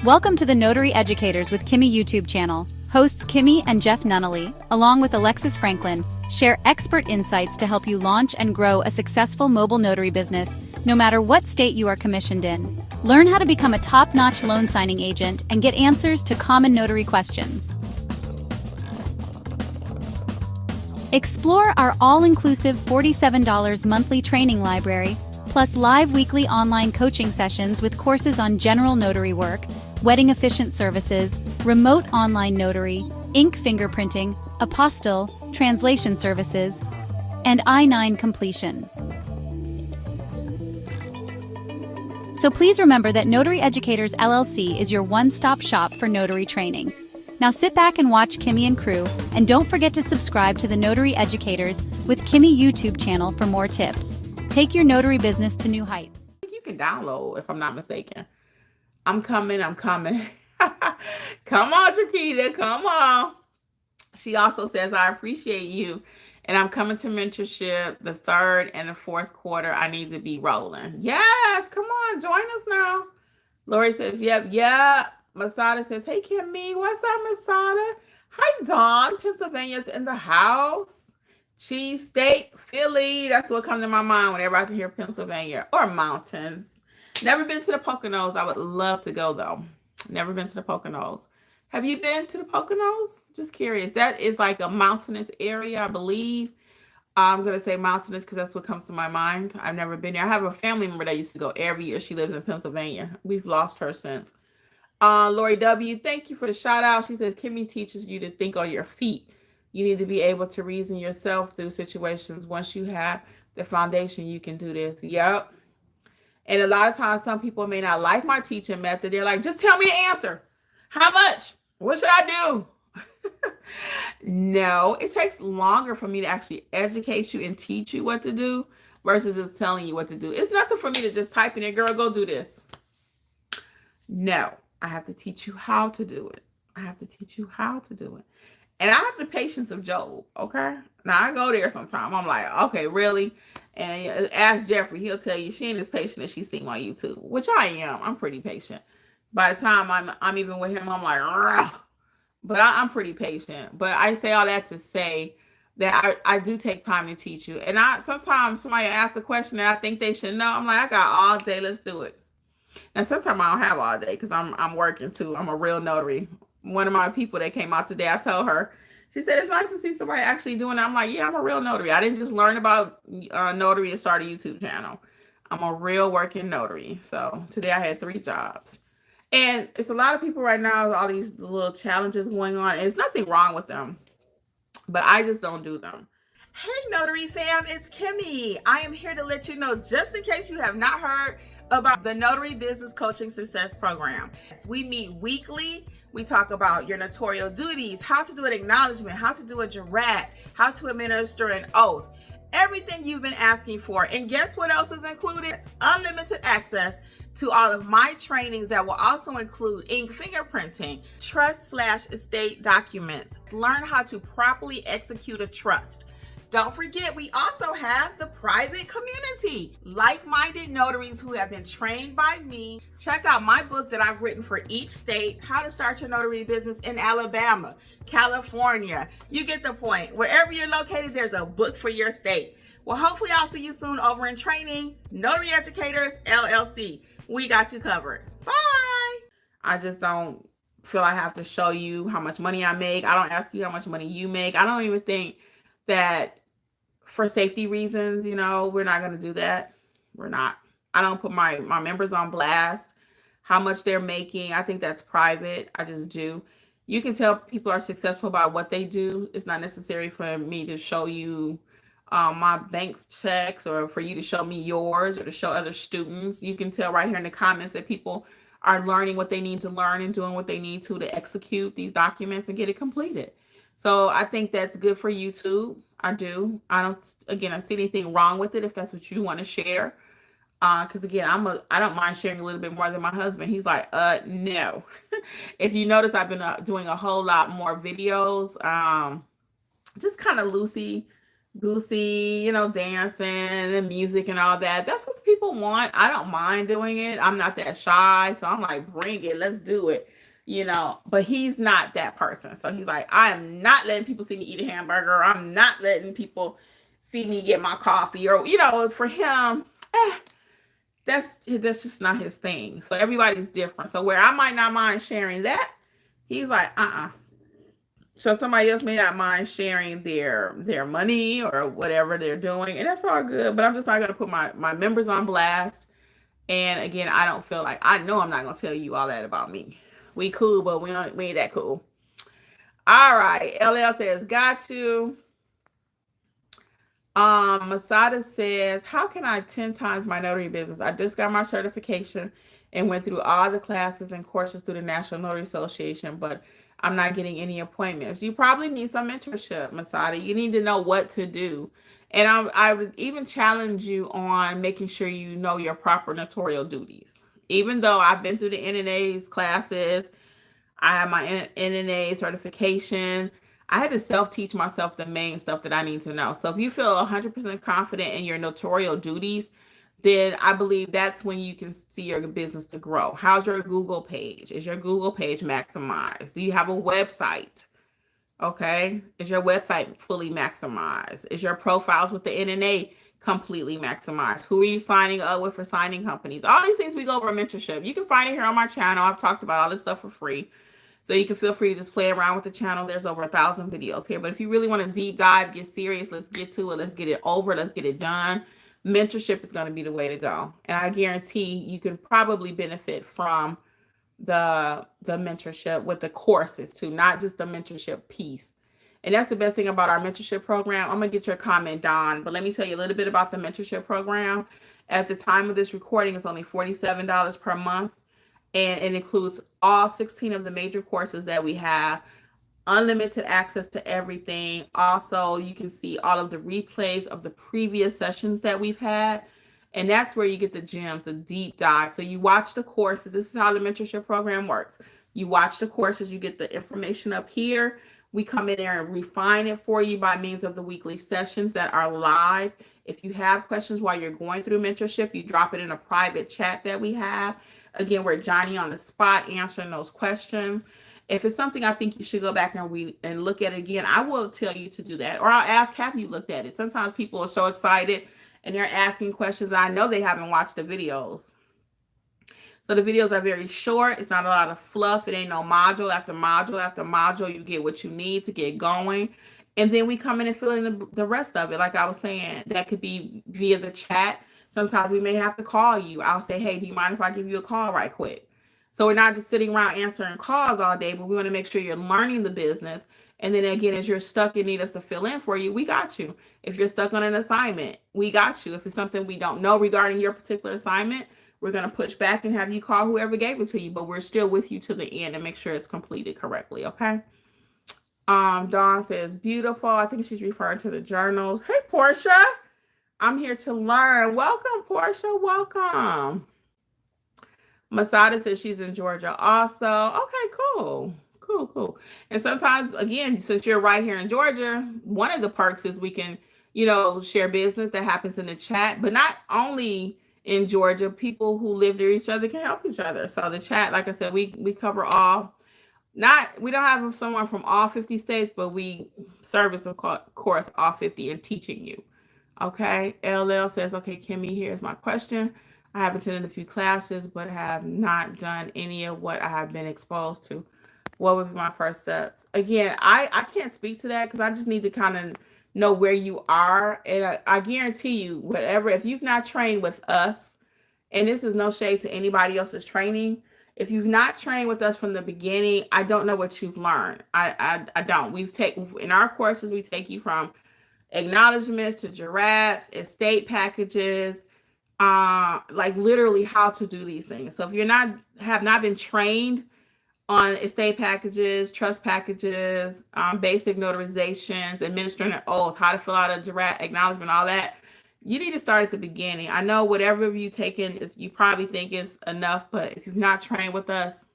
Welcome to the Notary Educators with Kimmi YouTube channel. Hosts Kimmi and Jeff Nunnally, along with Alexis Franklin, share expert insights to help you launch and grow a successful mobile notary business, no matter what state you are commissioned in. Learn how to become a top-notch loan signing agent and get answers to common notary questions. Explore our all-inclusive $47 monthly training library, plus live weekly online coaching sessions with courses on general notary work, wedding efficient services, remote online notary, ink fingerprinting, apostille, translation services, and I-9 completion. So please remember that Notary Educators LLC is your one-stop shop for notary training. Now sit back and watch Kimmi and crew, and don't forget to subscribe to the Notary Educators with Kimmi YouTube channel for more tips. Take your notary business to new heights. You can download, if I'm not mistaken. I'm coming. Come on, Chiquita, come on. She also says, I appreciate you, and I'm coming to mentorship the 3rd and the 4th quarter. I need to be rolling. Yes, come on, join us now. Lori says, yep. Masada says, hey, Kimmi, what's up, Masada? Hi, Dawn. Pennsylvania's in the house. Cheese steak, Philly. That's what comes to my mind whenever I hear Pennsylvania or mountains. Never been to the Poconos. I would love to go, though. Never been to the Poconos. Have you been to the Poconos? Just curious. That is like a mountainous area, I believe. I'm going to say mountainous because that's what comes to my mind. I've never been there. I have a family member that used to go every year. She lives in Pennsylvania. We've lost her since. Lori W., thank you for the shout out. She says, Kimmi teaches you to think on your feet. You need to be able to reason yourself through situations. Once you have the foundation, you can do this. Yep. And a lot of times, some people may not like my teaching method. They're like, just tell me the answer. How much? What should I do? No, it takes longer for me to actually educate you and teach you what to do versus just telling you what to do. It's nothing for me to just type in there, girl, go do this. No, I have to teach you how to do it. And I have the patience of Job, okay? Now, I go there sometime. I'm like, okay, really? And ask Jeffrey. He'll tell you she ain't as patient as she seems on YouTube, which I am. I'm pretty patient. By the time I'm even with him, I'm like, rah. But I'm pretty patient. But I say all that to say that I do take time to teach you. And sometimes somebody asks a question that I think they should know. I'm like, I got all day. Let's do it. And sometimes I don't have all day because I'm working too. I'm a real notary. One of my people that came out today, I told her, she said, it's nice to see somebody actually doing it. I'm like, yeah, I'm a real notary. I didn't just learn about notary and start a YouTube channel. I'm a real working notary. So today I had 3 jobs. And it's a lot of people right now, all these little challenges going on. And there's nothing wrong with them, but I just don't do them. Hey, Notary fam, it's Kimmi. I am here to let you know, just in case you have not heard about the Notary Business Coaching Success Program. We meet weekly. We talk about your notarial duties, how to do an acknowledgement, how to do a jurat, how to administer an oath, everything you've been asking for. And guess what else is included? Unlimited access to all of my trainings that will also include ink fingerprinting, trust/estate documents, learn how to properly execute a trust. Don't forget, we also have the private community, like-minded notaries who have been trained by me. Check out my book that I've written for each state, How to Start Your Notary Business in Alabama, California. You get the point. Wherever you're located, there's a book for your state. Well, hopefully I'll see you soon over in training. Notary Educators, LLC. We got you covered. Bye. I just don't feel I have to show you how much money I make. I don't ask you how much money you make. I don't even think that for safety reasons, we're not going to do that. We're not. I don't put my members on blast, how much they're making. I think that's private. I just do. You can tell people are successful by what they do. It's not necessary for me to show you my bank checks or for you to show me yours or to show other students. You can tell right here in the comments that people are learning what they need to learn and doing what they need to execute these documents and get it completed. So I think that's good for YouTube. I do. I don't see anything wrong with it if that's what you want to share. Because again, I don't mind sharing a little bit more than my husband. He's like, no. If you notice, I've been doing a whole lot more videos, just kind of loosey goosey, dancing and music and all that. That's what people want. I don't mind doing it. I'm not that shy. So I'm like, bring it. Let's do it. But he's not that person. So he's like, I am not letting people see me eat a hamburger. I'm not letting people see me get my coffee. Or, for him, that's just not his thing. So everybody's different. So where I might not mind sharing that, he's like, So somebody else may not mind sharing their money or whatever they're doing, and that's all good. But I'm just not gonna put my members on blast. And again, I don't feel like, I know I'm not gonna tell you all that about me. We cool, but we ain't that cool. All right. LL says, got you. Masada says, how can I 10 times my notary business? I just got my certification and went through all the classes and courses through the National Notary Association, but I'm not getting any appointments. You probably need some mentorship, Masada. You need to know what to do. And I would even challenge you on making sure you know your proper notarial duties. Even though I've been through the NNA's classes, I have my NNA certification, I had to self-teach myself the main stuff that I need to know. So if you feel 100% confident in your notarial duties, then I believe that's when you can see your business to grow. How's your Google page? Is your Google page maximized? Do you have a website? Okay. Is your website fully maximized? Is your profiles with the NNA completely maximized? Who are you signing up with for signing companies? All these things we go over mentorship. You can find it here on my channel. I've talked about all this stuff for free. So you can feel free to just play around with the channel. There's over 1,000 videos here. But if you really want to deep dive, get serious, let's get to it. Let's get it over. Let's get it done. Mentorship is going to be the way to go. And I guarantee you can probably benefit from the mentorship with the courses too, not just the mentorship piece. And that's the best thing about our mentorship program. I'm going to get your comment, Don, but let me tell you a little bit about the mentorship program. At the time of this recording, it's only $47 per month. And it includes all 16 of the major courses that we have, unlimited access to everything. Also, you can see all of the replays of the previous sessions that we've had. And that's where you get the gems, the deep dive. So you watch the courses. This is how the mentorship program works. You watch the courses, you get the information up here. We come in there and refine it for you by means of the weekly sessions that are live. If you have questions while you're going through mentorship, you drop it in a private chat that we have. Again, we're Johnny on the spot answering those questions. If it's something I think you should go back and look at it again, I will tell you to do that. Or I'll ask, have you looked at it? Sometimes people are so excited and they're asking questions. I know they haven't watched the videos. So the videos are very short. It's not a lot of fluff. It ain't no module after module after module. You get what you need to get going. And then we come in and fill in the rest of it. Like I was saying, that could be via the chat. Sometimes we may have to call you. I'll say, hey, do you mind if I give you a call right quick? So we're not just sitting around answering calls all day, but we want to make sure you're learning the business. And then again, as you're stuck and need us to fill in for you, we got you. If you're stuck on an assignment, we got you. If it's something we don't know regarding your particular assignment, we're going to push back and have you call whoever gave it to you, but we're still with you to the end and make sure it's completed correctly, okay? Dawn says, beautiful. I think she's referring to the journals. Hey, Portia. I'm here to learn. Welcome, Portia. Welcome. Masada says she's in Georgia also. Okay, cool. Cool. And sometimes, again, since you're right here in Georgia, one of the perks is we can, share business that happens in the chat, but not only in Georgia, people who live near each other can help each other. So the chat, like I said, we cover all. We don't have someone from all 50 states, but we service, of course, all 50 in teaching you. Okay, LL says, okay, Kimmi, here's my question. I have attended a few classes, but have not done any of what I have been exposed to. What would be my first steps? Again, I can't speak to that because I just need to kind of know where you are. And I guarantee you, whatever, if you've not trained with us, and this is no shade to anybody else's training, if you've not trained with us from the beginning, I don't know what you've learned. I don't. In our courses, we take you from acknowledgments to jurats, estate packages, like literally how to do these things. So if you're have not been trained on estate packages, trust packages, basic notarizations, administering an oath, how to fill out a jurat acknowledgement, all that, you need to start at the beginning. I know whatever you've taken, you probably think is enough, but if you've not trained with us,